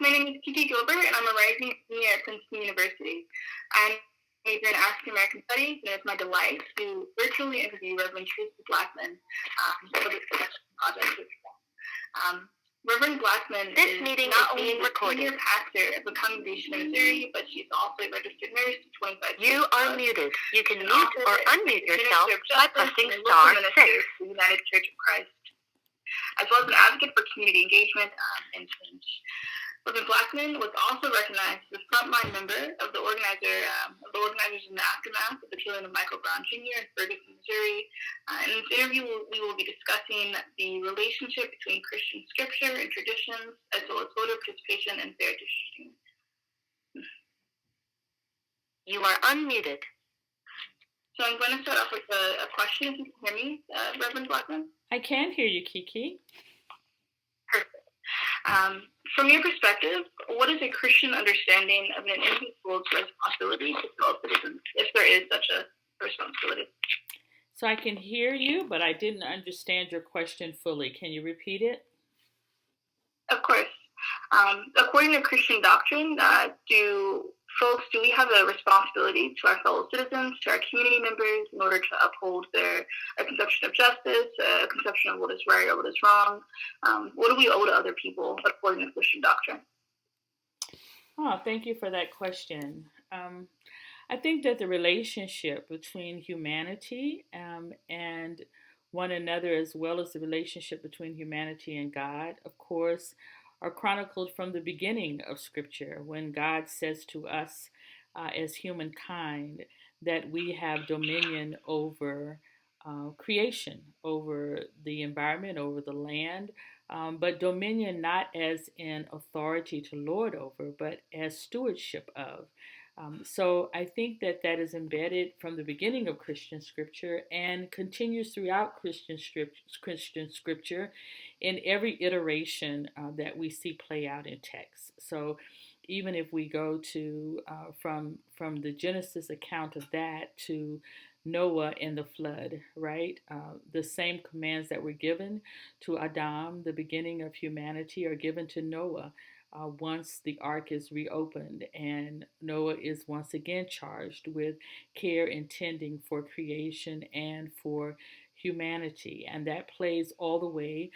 My name is Kiki Gilbert, and I'm a rising senior at Princeton University. I'm major in African American Studies, and it's my delight to virtually interview Reverend Tracy Blackman for this project. Reverend Blackman This meeting not is being only recorded. senior pastor of the congregation in Missouri, but she's also a registered nurse to 25 You years are old. muted. You can She's mute also or the unmute Minister yourself of by Justice pressing and a star local minister 6. for the United Church of Christ, as well as an advocate for community engagement and change. Reverend Blackman was also recognized as a frontline member of the organizers in the aftermath of the killing of Michael Brown Jr. in Ferguson, Missouri. In this interview, we will be discussing the relationship between Christian scripture and traditions, as well as voter participation and fair districting. You are unmuted. So I'm going to start off with a question, if you can hear me, Reverend Blackman. I can hear you, Kiki. Perfect. From your perspective, what is a Christian understanding of an individual's responsibility to fellow citizens, if there is such a responsibility? So I can hear you, but I didn't understand your question fully. Can you repeat it? Of course. According to Christian doctrine, do we have a responsibility to our fellow citizens, to our community members, in order to uphold a conception of justice, a conception of what is right or what is wrong? What do we owe to other people according to Christian doctrine? Oh, thank you for that question. I think that the relationship between humanity and one another, as well as the relationship between humanity and God, of course, are chronicled from the beginning of Scripture when God says to us as humankind that we have dominion over creation, over the environment, over the land, but dominion not as in authority to lord over, but as stewardship of. So I think that that is embedded from the beginning of Christian scripture and continues throughout Christian scripture in every iteration that we see play out in text. So even if we go to from the Genesis account of that to Noah and the flood, right? The same commands that were given to Adam, the beginning of humanity, are given to Noah once the ark is reopened, and Noah is once again charged with care and tending for creation and for humanity. And that plays all the way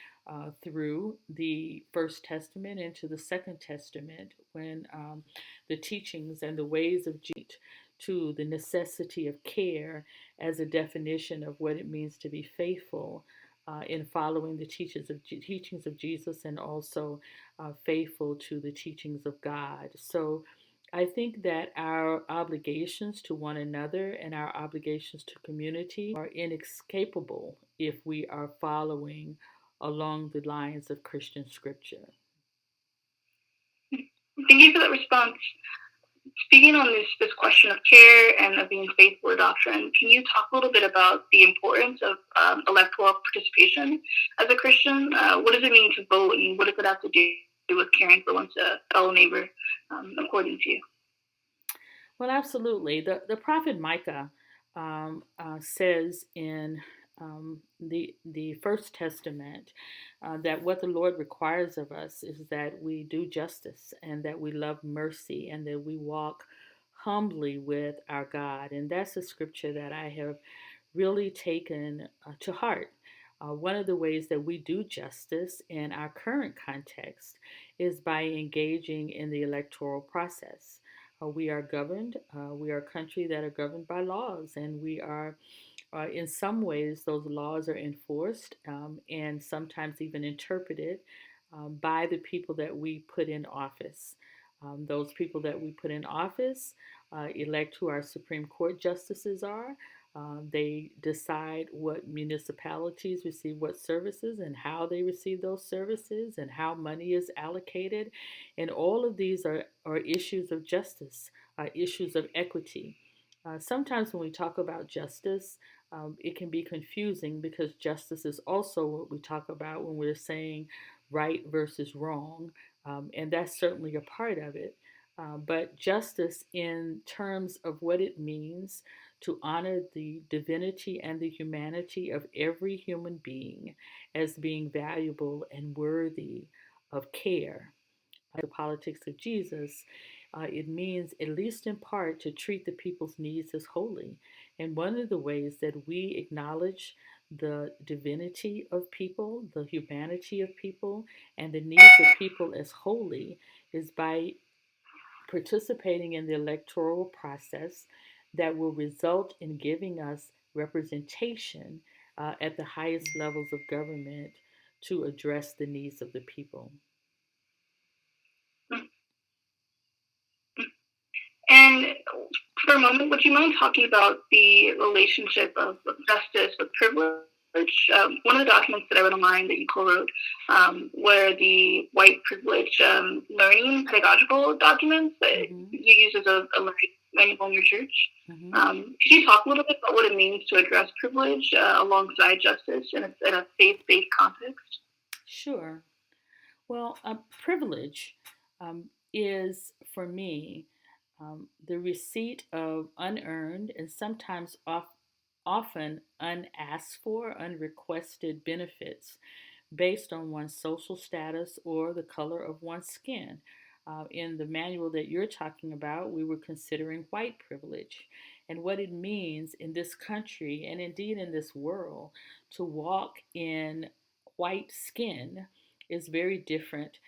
through the First Testament into the Second Testament when the teachings and the ways of Jesus to the necessity of care as a definition of what it means to be faithful in following the teachings of Jesus and also faithful to the teachings of God. So I think that our obligations to one another and our obligations to community are inescapable if we are following along the lines of Christian scripture. Thank you for that response. Speaking on this question of care and of being faithful to doctrine, can you talk a little bit about the importance of electoral participation as a Christian? What does it mean to vote, and what does it have to do with caring for one's fellow neighbor, according to you? Well, absolutely. The prophet Micah says in the First Testament that what the Lord requires of us is that we do justice and that we love mercy and that we walk humbly with our God. And that's a scripture that I have really taken to heart. One of the ways that we do justice in our current context is by engaging in the electoral process. We are governed, we are a country that are governed by laws, and we are, in some ways, those laws are enforced and sometimes even interpreted by the people that we put in office. Those people that we put in office elect who our Supreme Court justices are. They decide what municipalities receive what services and how they receive those services and how money is allocated. And all of these are issues of justice, issues of equity. Sometimes when we talk about justice, it can be confusing because justice is also what we talk about when we're saying right versus wrong. And that's certainly a part of it. But justice, in terms of what it means to honor the divinity and the humanity of every human being as being valuable and worthy of care, the politics of Jesus, it means, at least in part, to treat the people's needs as holy. And one of the ways that we acknowledge the divinity of people, the humanity of people, and the needs of people as holy is by participating in the electoral process that will result in giving us representation at the highest levels of government to address the needs of the people. And for a moment, would you mind talking about the relationship of justice with privilege? One of the documents that I read online that you co-wrote were the white privilege learning pedagogical documents that you use as a manual in your church. Could you talk a little bit about what it means to address privilege alongside justice in a faith-based context? Sure. Well, privilege is, for me, the receipt of unearned and sometimes often unasked for, unrequested benefits based on one's social status or the color of one's skin. In the manual that you're talking about, we were considering white privilege and what it means in this country and indeed in this world to walk in white skin is very different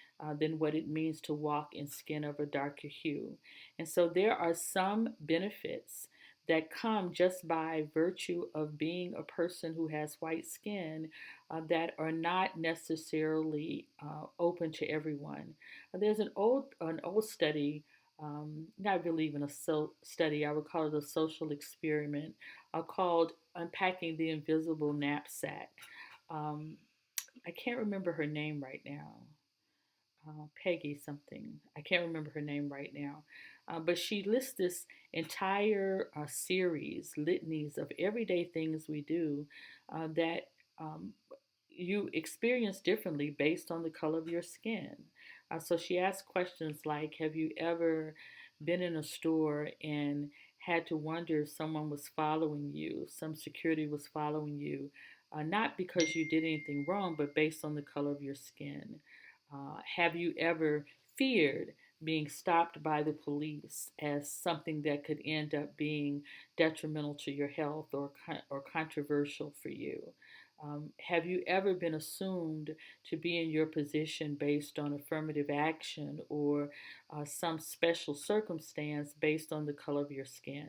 than what it means to walk in skin of a darker hue. And so there are some benefits that come just by virtue of being a person who has white skin that are not necessarily open to everyone. There's an old study, not really even a study, I would call it a social experiment, called Unpacking the Invisible Knapsack. Um, I can't remember her name right now. Peggy something. I can't remember her name right now. But she lists this entire series, litanies of everyday things we do that you experience differently based on the color of your skin. So she asked questions like, have you ever been in a store and had to wonder if someone was following you, some security was following you, not because you did anything wrong, but based on the color of your skin? Have you ever feared being stopped by the police as something that could end up being detrimental to your health or controversial for you? Have you ever been assumed to be in your position based on affirmative action or some special circumstance based on the color of your skin?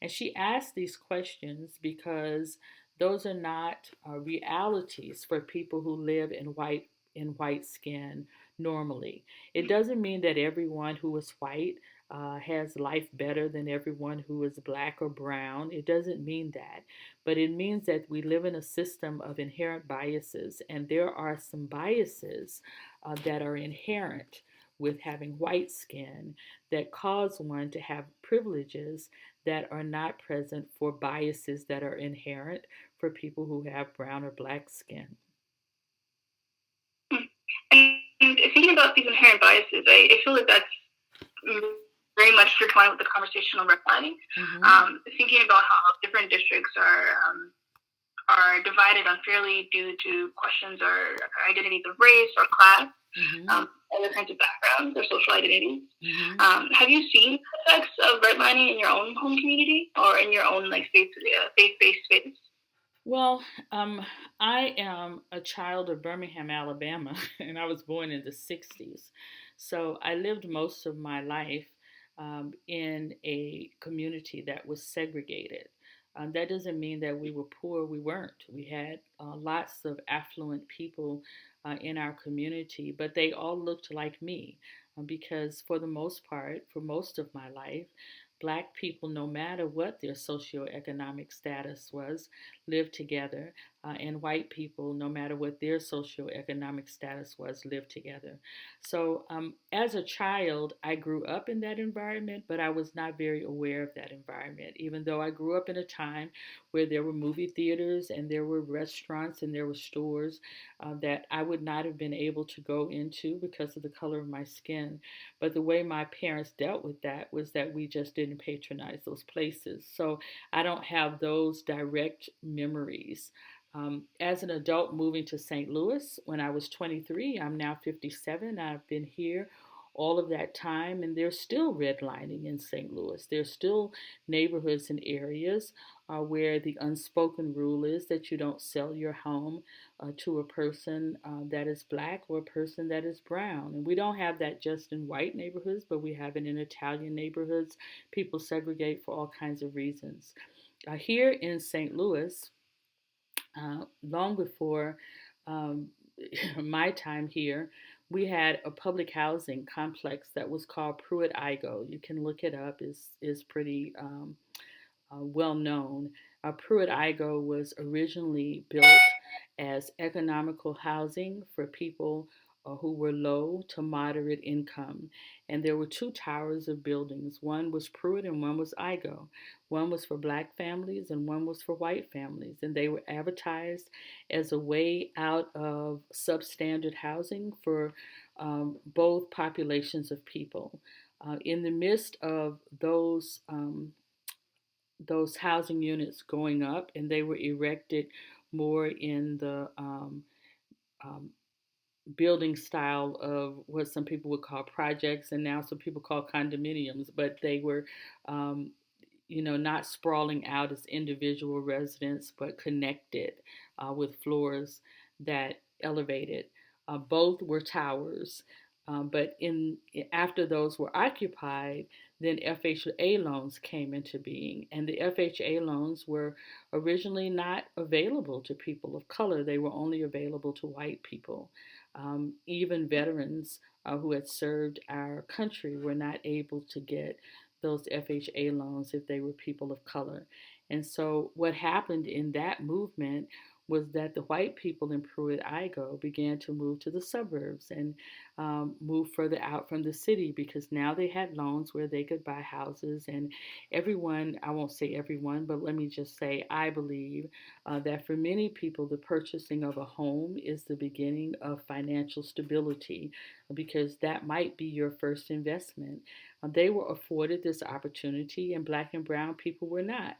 And she asked these questions because those are not realities for people who live in white skin normally. It doesn't mean that everyone who is white has life better than everyone who is black or brown. It doesn't mean that. But it means that we live in a system of inherent biases, and there are some biases that are inherent with having white skin that cause one to have privileges that are not present for biases that are inherent for people who have brown or black skin. And thinking about these inherent biases, I feel like that's very much intertwined with the conversation on redlining. Thinking about how different districts are divided unfairly due to questions or identities of race or class, other kinds of backgrounds or social identities. Have you seen effects of redlining in your own home community or in your own faith-based space? Well, I am a child of Birmingham, Alabama, and I was born in the 60s. So I lived most of my life in a community that was segregated. That doesn't mean that we were poor. We weren't. We had lots of affluent people in our community, but they all looked like me because, for the most part, for most of my life, Black people, no matter what their socioeconomic status was, lived together, and white people, no matter what their socioeconomic status was, lived together. So, as a child, I grew up in that environment, but I was not very aware of that environment, even though I grew up in a time where there were movie theaters and there were restaurants and there were stores that I would not have been able to go into because of the color of my skin. But the way my parents dealt with that was that we just didn't patronize those places. So I don't have those direct memories. As an adult moving to St. Louis when I was 23, I'm now 57. I've been here all of that time, and there's still redlining in St. Louis. There's still neighborhoods and areas where the unspoken rule is that you don't sell your home to a person that is black or a person that is brown. And we don't have that just in white neighborhoods, but we have it in Italian neighborhoods. People segregate for all kinds of reasons. Here in St. Louis, long before um, my time here, we had a public housing complex that was called Pruitt-Igoe. You can look it up; is pretty well known. Pruitt-Igoe was originally built as economical housing for people who were low to moderate income. And there were two towers of buildings. One was Pruitt and one was Igoe. One was for black families and one was for white families. And they were advertised as a way out of substandard housing for both populations of people. In the midst of those housing units going up, and they were erected more in the um, building style of what some people would call projects, and now some people call condominiums, but they were, um, not sprawling out as individual residents, but connected with floors that elevated. Both were towers, but in after those were occupied, then FHA loans came into being, and the FHA loans were originally not available to people of color. They were only available to white people. Even veterans who had served our country were not able to get those FHA loans if they were people of color. And so, what happened in that movement was that the white people in Pruitt-Igoe began to move to the suburbs and move further out from the city because now they had loans where they could buy houses. And everyone, I won't say everyone, but let me just say, I believe that for many people, the purchasing of a home is the beginning of financial stability because that might be your first investment. They were afforded this opportunity, and black and brown people were not.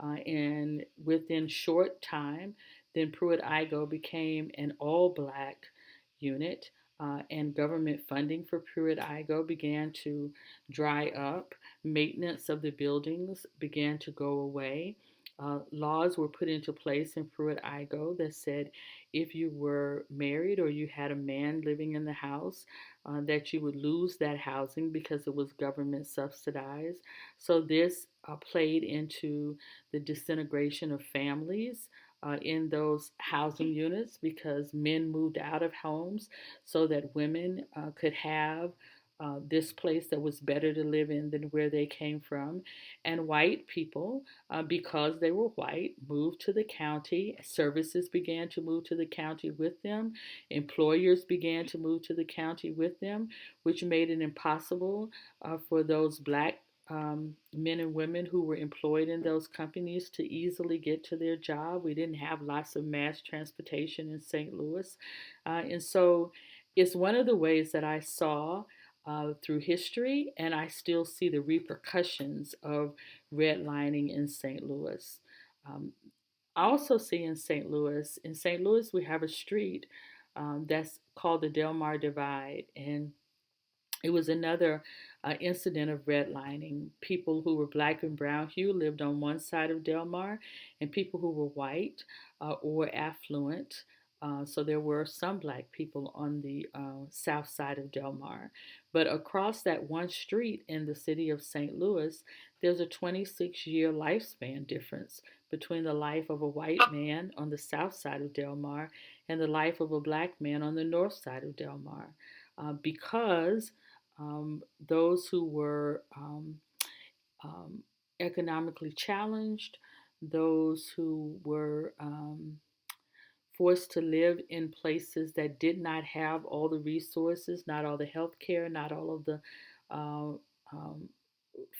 And within short time, then Pruitt-Igoe became an all-black unit, and government funding for Pruitt-Igoe began to dry up. Maintenance of the buildings began to go away. Laws were put into place in Pruitt-Igoe that said if you were married or you had a man living in the house, that you would lose that housing because it was government subsidized. So this played into the disintegration of families in those housing units because men moved out of homes so that women could have this place that was better to live in than where they came from. And white people, because they were white, moved to the county. Services began to move to the county with them. Employers began to move to the county with them, which made it impossible for those black men and women who were employed in those companies to easily get to their job. We didn't have lots of mass transportation in St. Louis. And so it's one of the ways that I saw through history, and I still see the repercussions of redlining in St. Louis. Um, I also see in St. Louis, we have a street that's called the Delmar Divide, and it was another incident of redlining. People who were black and brown hue lived on one side of Delmar, and people who were white or affluent. So there were some black people on the south side of Delmar. But across that one street in the city of St. Louis, there's a 26-year lifespan difference between the life of a white man on the south side of Delmar and the life of a black man on the north side of Delmar. Because those who were um, economically challenged, those who were forced to live in places that did not have all the resources, not all the health care, not all of the uh, um,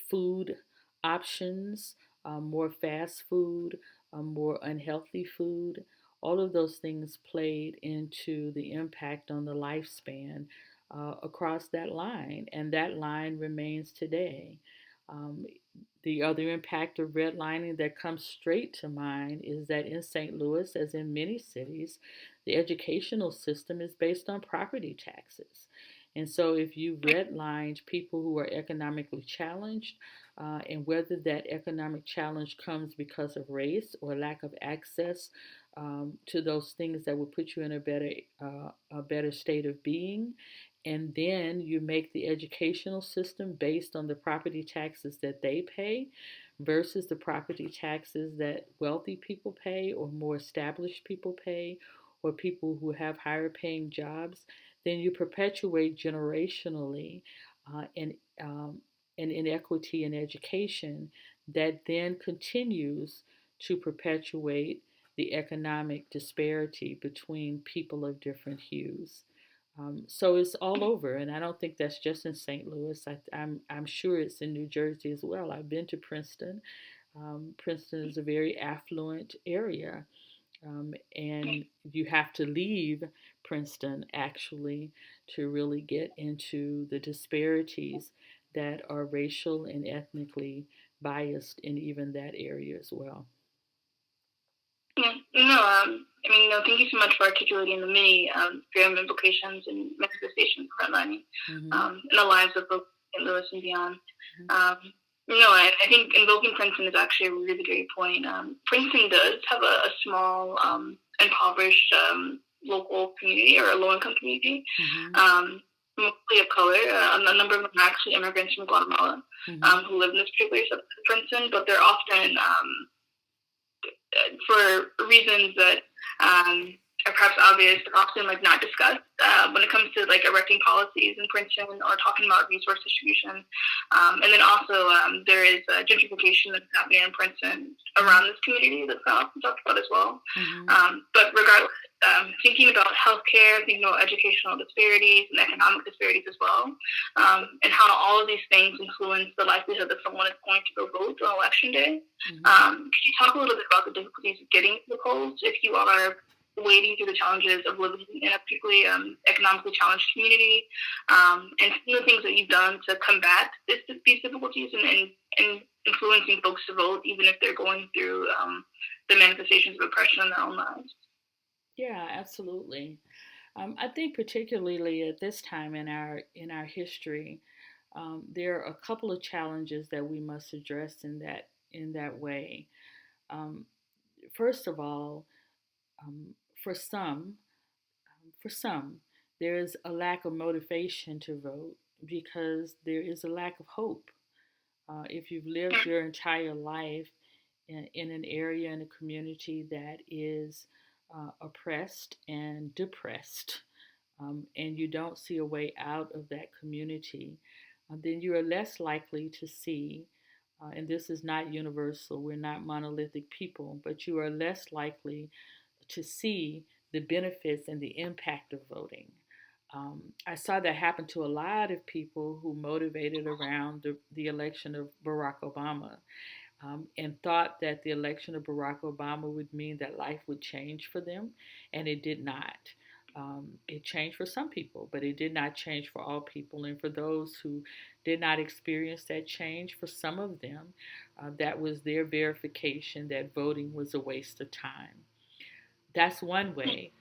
food options, more fast food, more unhealthy food. All of those things played into the impact on the lifespan across that line, and that line remains today. Um, the other impact of redlining that comes straight to mind is that in St. Louis, as in many cities, the educational system is based on property taxes. And so if you redlined people who are economically challenged, and whether that economic challenge comes because of race or lack of access to those things that would put you in a better state of being, and then you make the educational system based on the property taxes that they pay versus the property taxes that wealthy people pay or more established people pay or people who have higher paying jobs, then you perpetuate generationally uh, an, um, an inequity in education that then continues to perpetuate the economic disparity between people of different hues. So it's all over, and I don't think that's just in St. Louis. I'm sure it's in New Jersey as well. I've been to Princeton. Princeton is a very affluent area, and you have to leave Princeton actually to really get into the disparities that are racial and ethnically biased in even that area as well. Yeah, no, I mean, no, thank you so much for articulating the many grim implications and manifestations of redlining in the lives of folks in St. Louis and beyond. No, I think invoking Princeton is actually a really great point. Princeton does have a small, impoverished local community or a low-income community, mostly of color. A number of them are actually immigrants from Guatemala who live in this particular suburb of Princeton, but they're often for reasons that are perhaps obvious, but often like not discussed when it comes to like erecting policies in Princeton or talking about resource distribution. And then also there is gentrification that's happening in Princeton around this community that's not often talked about as well. But regardless, thinking about healthcare, thinking about educational disparities and economic disparities as well, and how all of these things influence the likelihood that someone is going to go vote on election day. Could you talk a little bit about the difficulties of getting to the polls if you are wading through the challenges of living in a particularly economically challenged community, and some of the things that you've done to combat these difficulties and influencing folks to vote, even if they're going through the manifestations of oppression in their own lives? Yeah, absolutely. I think particularly at this time in our history, there are a couple of challenges that we must address in that way. Um, First of all, um, for some, for some, there is a lack of motivation to vote because there is a lack of hope. If you've lived your entire life in an area, in a community that is oppressed and depressed, and you don't see a way out of that community, then you are less likely to see, and this is not universal, we're not monolithic people, but you are less likely to see the benefits and the impact of voting. I saw that happen to a lot of people who motivated around the election of Barack Obama, and thought that the election of Barack Obama would mean that life would change for them, and it did not. It changed for some people, but it did not change for all people. And for those who did not experience that change, for some of them, that was their verification that voting was a waste of time. That's one way,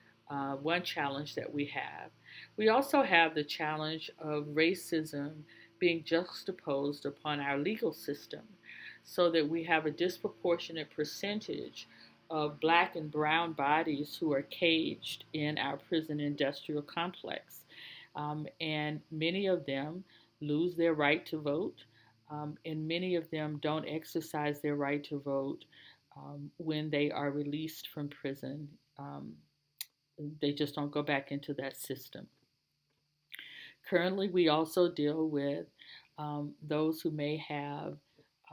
one challenge that we have. We also have the challenge of racism being juxtaposed upon our legal system, so that we have a disproportionate percentage of black and brown bodies who are caged in our prison industrial complex. And many of them lose their right to vote, and many of them don't exercise their right to vote when they are released from prison. Um, they just don't go back into that system. Currently, we also deal with those who may have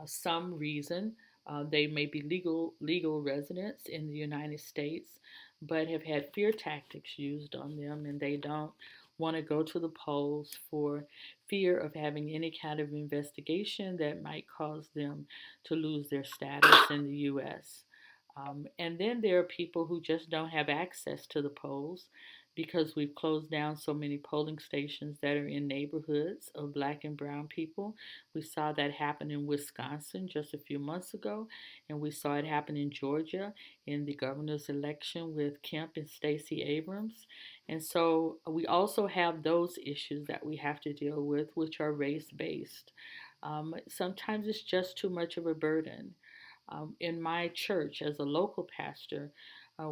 some reason. They may be legal residents in the United States, but have had fear tactics used on them, and they don't want to go to the polls for fear of having any kind of investigation that might cause them to lose their status in the U.S. And then there are people who just don't have access to the polls because we've closed down so many polling stations that are in neighborhoods of black and brown people. We saw that happen in Wisconsin just a few months ago, and we saw it happen in Georgia in the governor's election with Kemp and Stacey Abrams. And so we also have those issues that we have to deal with, which are race based. Sometimes it's just too much of a burden. In my church, as a local pastor,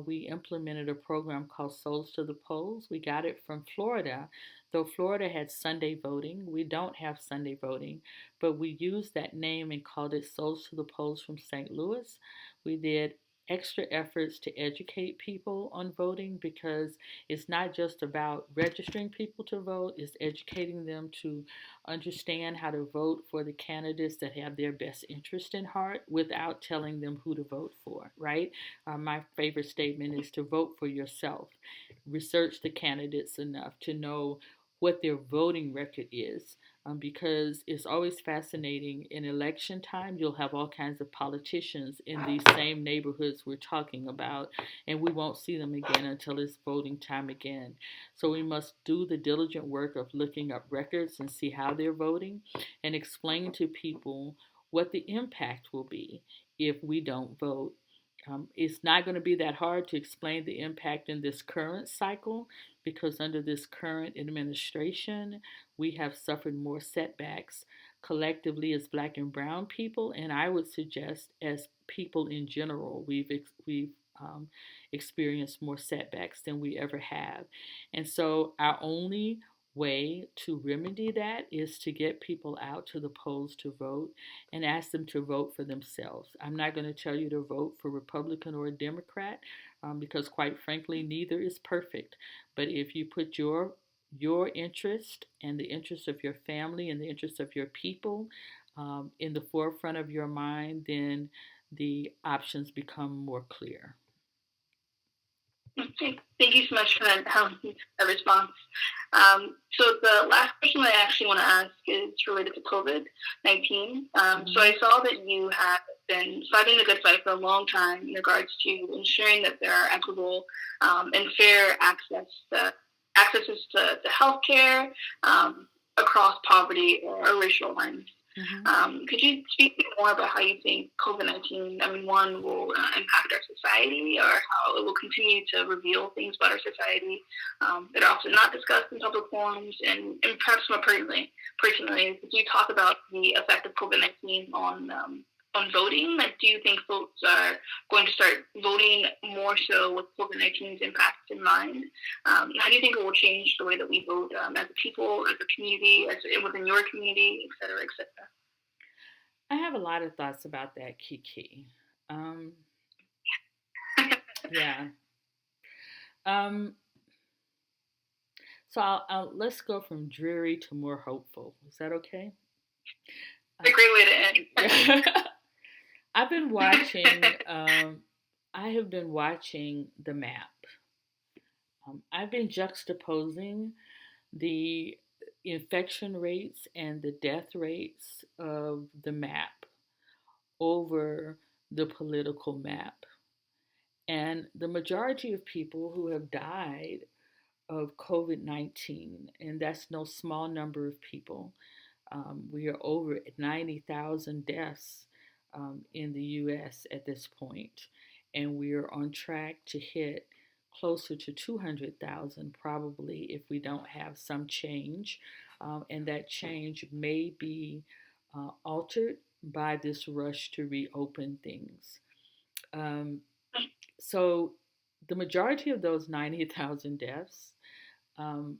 we implemented a program called Souls to the Polls. We got it from Florida. Though Florida had Sunday voting, we don't have Sunday voting, but we used that name and called it Souls to the Polls from St. Louis. We did extra efforts to educate people on voting because it's not just about registering people to vote, it's educating them to understand how to vote for the candidates that have their best interest in heart without telling them who to vote for, right? My favorite statement is to vote for yourself. Research the candidates enough to know what their voting record is. Because it's always fascinating in election time, you'll have all kinds of politicians in these same neighborhoods we're talking about, and we won't see them again until it's voting time again. So we must do the diligent work of looking up records and see how they're voting and explain to people what the impact will be if we don't vote. It's not going to be that hard to explain the impact in this current cycle because under this current administration, we have suffered more setbacks collectively as black and brown people, and I would suggest as people in general, we've experienced more setbacks than we ever have. And so our only way to remedy that is to get people out to the polls to vote and ask them to vote for themselves. I'm not going to tell you to vote for Republican or a Democrat because quite frankly, neither is perfect. But if you put your interest and the interest of your family and the interest of your people in the forefront of your mind, then the options become more clear. Okay. Thank you so much for that response. So the last question I actually want to ask is related to COVID-19. So I saw that you have been fighting the good fight for a long time in regards to ensuring that there are equitable and fair accesses to healthcare across poverty or racial lines. Could you speak more about how you think COVID-19, one, will impact our society, or how it will continue to reveal things about our society that are often not discussed in public forums, and perhaps more personally, could you talk about the effect of COVID-19 on voting? Do you think folks are going to start voting more so with COVID-19's impact in mind? How do you think it will change the way that we vote as a people, as a community, within your community, et cetera, et cetera? I have a lot of thoughts about that, Kiki. Yeah. So let's go from dreary to more hopeful. Is that okay? It's a great way to end. I've been watching. I have been watching the map. I've been juxtaposing the infection rates and the death rates of the map over the political map. And the majority of people who have died of COVID-19, and that's no small number of people, we are over 90,000 deaths in the U.S. at this point, and we are on track to hit closer to 200,000 probably if we don't have some change, and that change may be altered by this rush to reopen things. So the majority of those 90,000 deaths,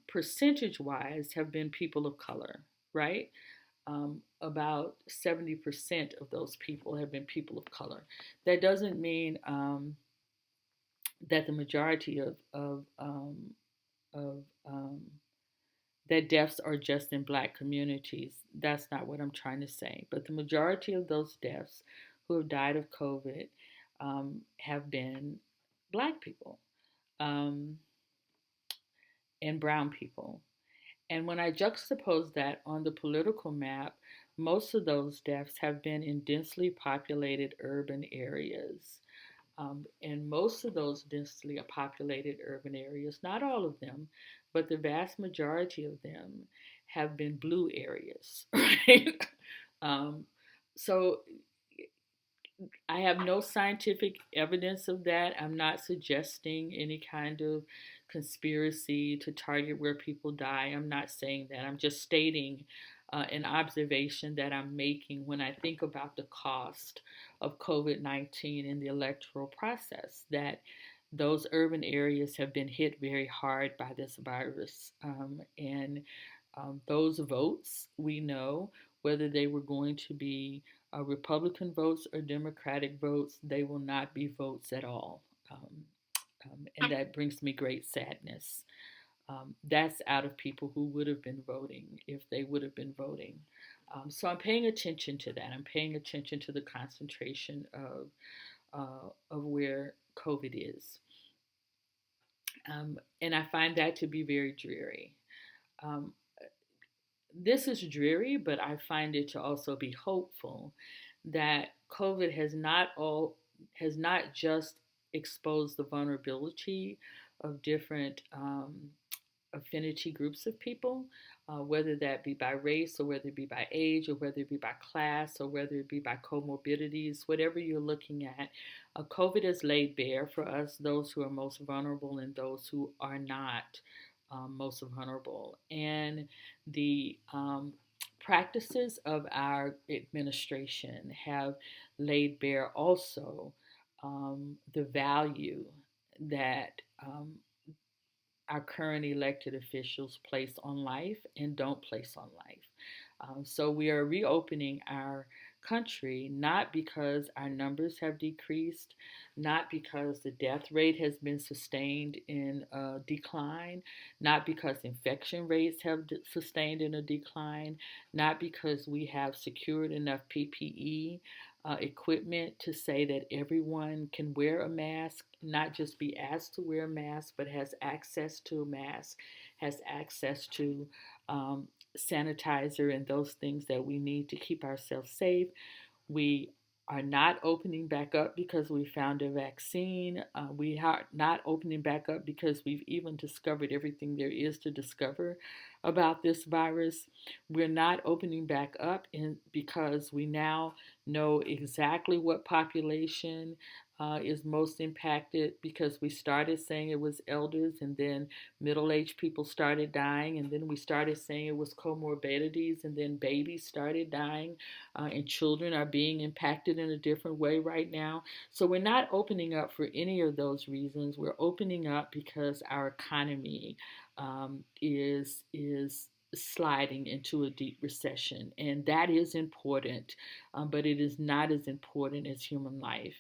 percentage-wise, have been people of color, right? About 70% of those people have been people of color. That doesn't mean that the majority of that deaths are just in Black communities. That's not what I'm trying to say. But the majority of those deaths who have died of COVID have been Black people and brown people. And when I juxtapose that on the political map, most of those deaths have been in densely populated urban areas. And most of those densely populated urban areas, not all of them, but the vast majority of them have been blue areas, right? um, so I have no scientific evidence of that. I'm not suggesting any kind of conspiracy to target where people die. I'm not saying that. I'm just stating an observation that I'm making when I think about the cost of COVID 19 in the electoral process, that those urban areas have been hit very hard by this virus. And those votes, we know, whether they were going to be Republican votes or Democratic votes, they will not be votes at all. And that brings me great sadness. That's out of people who would have been voting if they would have been voting. So I'm paying attention to that. I'm paying attention to the concentration of where COVID is. And I find that to be very dreary. Um, this is dreary, but I find it to also be hopeful that COVID has not just exposed the vulnerability of different affinity groups of people, whether that be by race or whether it be by age or whether it be by class or whether it be by comorbidities, whatever you're looking at. COVID has laid bare for us those who are most vulnerable and those who are not most vulnerable. And the practices of our administration have laid bare also the value that our current elected officials place on life and don't place on life. So we are reopening our country not because our numbers have decreased, not because the death rate has been sustained in a decline, not because infection rates have sustained in a decline, not because we have secured enough PPE equipment to say that everyone can wear a mask, not just be asked to wear a mask, but has access to a mask, has access to sanitizer and those things that we need to keep ourselves safe. We are not opening back up because we found a vaccine. We are not opening back up because we've even discovered everything there is to discover about this virus. We're not opening back up because we now know exactly what population is most impacted, because we started saying it was elders and then middle-aged people started dying, and then we started saying it was comorbidities, and then babies started dying, and children are being impacted in a different way right now. So we're not opening up for any of those reasons. We're opening up because our economy is sliding into a deep recession, and that is important, but it is not as important as human life.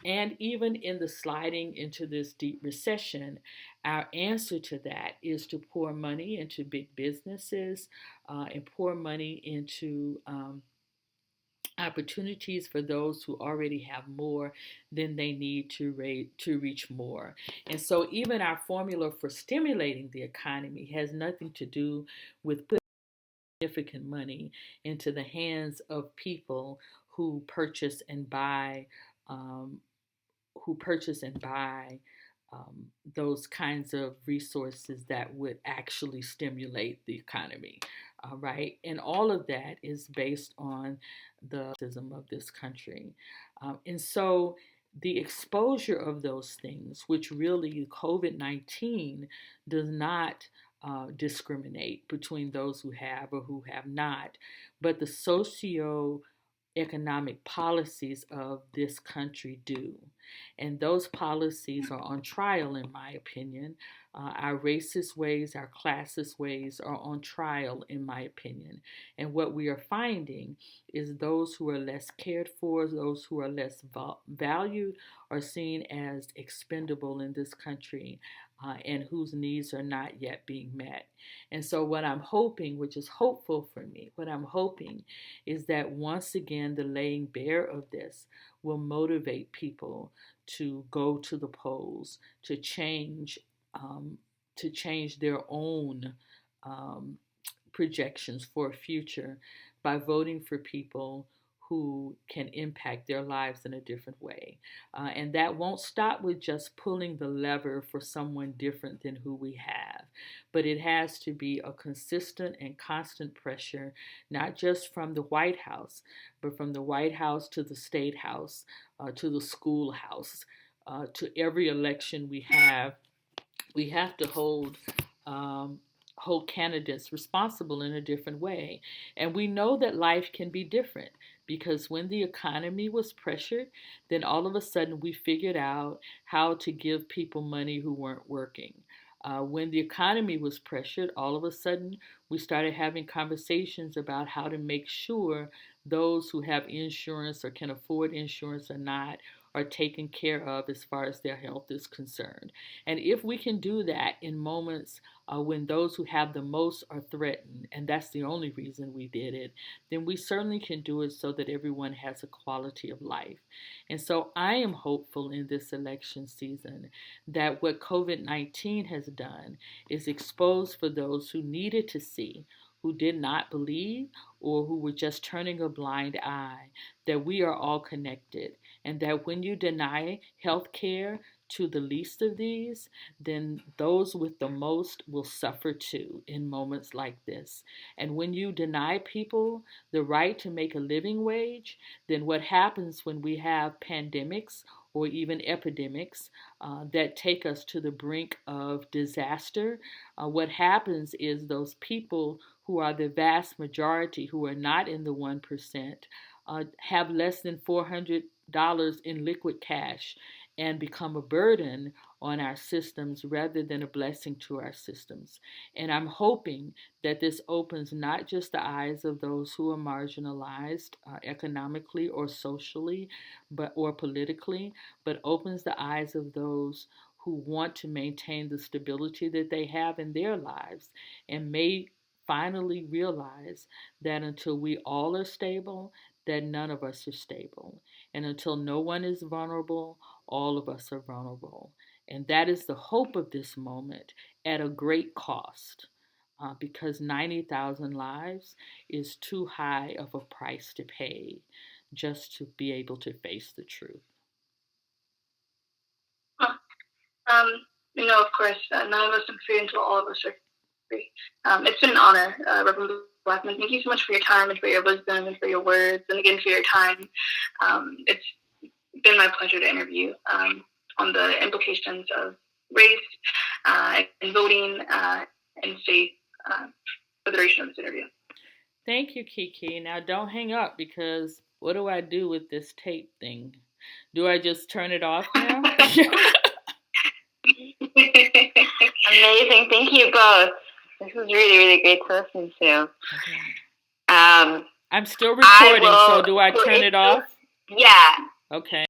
And even in the sliding into this deep recession, our answer to that is to pour money into big businesses and pour money into opportunities for those who already have more than they need to reach more. And so even our formula for stimulating the economy has nothing to do with putting significant money into the hands of people who purchase and buy um, who purchase and buy those kinds of resources that would actually stimulate the economy, right? And all of that is based on the system of this country. And so the exposure of those things, which really COVID 19 does not discriminate between those who have or who have not, but the socio-economic policies of this country do. And those policies are on trial, in my opinion. Our racist ways, our classist ways are on trial, in my opinion. And what we are finding is those who are less cared for, those who are less valued, are seen as expendable in this country. And whose needs are not yet being met. And so, what I'm hoping, which is hopeful for me, what I'm hoping is that once again, the laying bare of this will motivate people to go to the polls, um, to change their own um, projections for a future by voting for people who can impact their lives in a different way. And that won't stop with just pulling the lever for someone different than who we have. But it has to be a consistent and constant pressure, not just from the White House, but from the White House to the State House, to the schoolhouse, to every election we have. We have to hold candidates responsible in a different way. And we know that life can be different because when the economy was pressured, then all of a sudden we figured out how to give people money who weren't working. When the economy was pressured, all of a sudden we started having conversations about how to make sure those who have insurance or can afford insurance or not are taken care of as far as their health is concerned. And if we can do that in moments when those who have the most are threatened, and that's the only reason we did it, then we certainly can do it so that everyone has a quality of life. And so I am hopeful in this election season that what COVID-19 has done is expose for those who needed to see, who did not believe, or who were just turning a blind eye, that we are all connected, and that when you deny health care to the least of these, then those with the most will suffer too in moments like this. And when you deny people the right to make a living wage, then what happens when we have pandemics or even epidemics that take us to the brink of disaster, what happens is those people who are the vast majority, who are not in the 1%, have less than $400 in liquid cash and become a burden on our systems rather than a blessing to our systems. And I'm hoping that this opens not just the eyes of those who are marginalized economically or socially or politically, but opens the eyes of those who want to maintain the stability that they have in their lives and may finally realize that until we all are stable, that none of us are stable. And until no one is vulnerable, all of us are vulnerable. And that is the hope of this moment at a great cost, because 90,000 lives is too high of a price to pay just to be able to face the truth. Of course, none of us are free until all of us are free. It's been an honor, Reverend Blackmon. Thank you so much for your time and for your wisdom and for your words, and again for your time. It's been my pleasure to interview on the implications of race and voting and faith for the duration of this interview. Thank you, Kiki. Now don't hang up, because what do I do with this tape thing? Do I just turn it off now? Amazing. Thank you both. This was really, really great to listen to. Okay. I'm still recording, so do I turn it off? Yeah. Okay.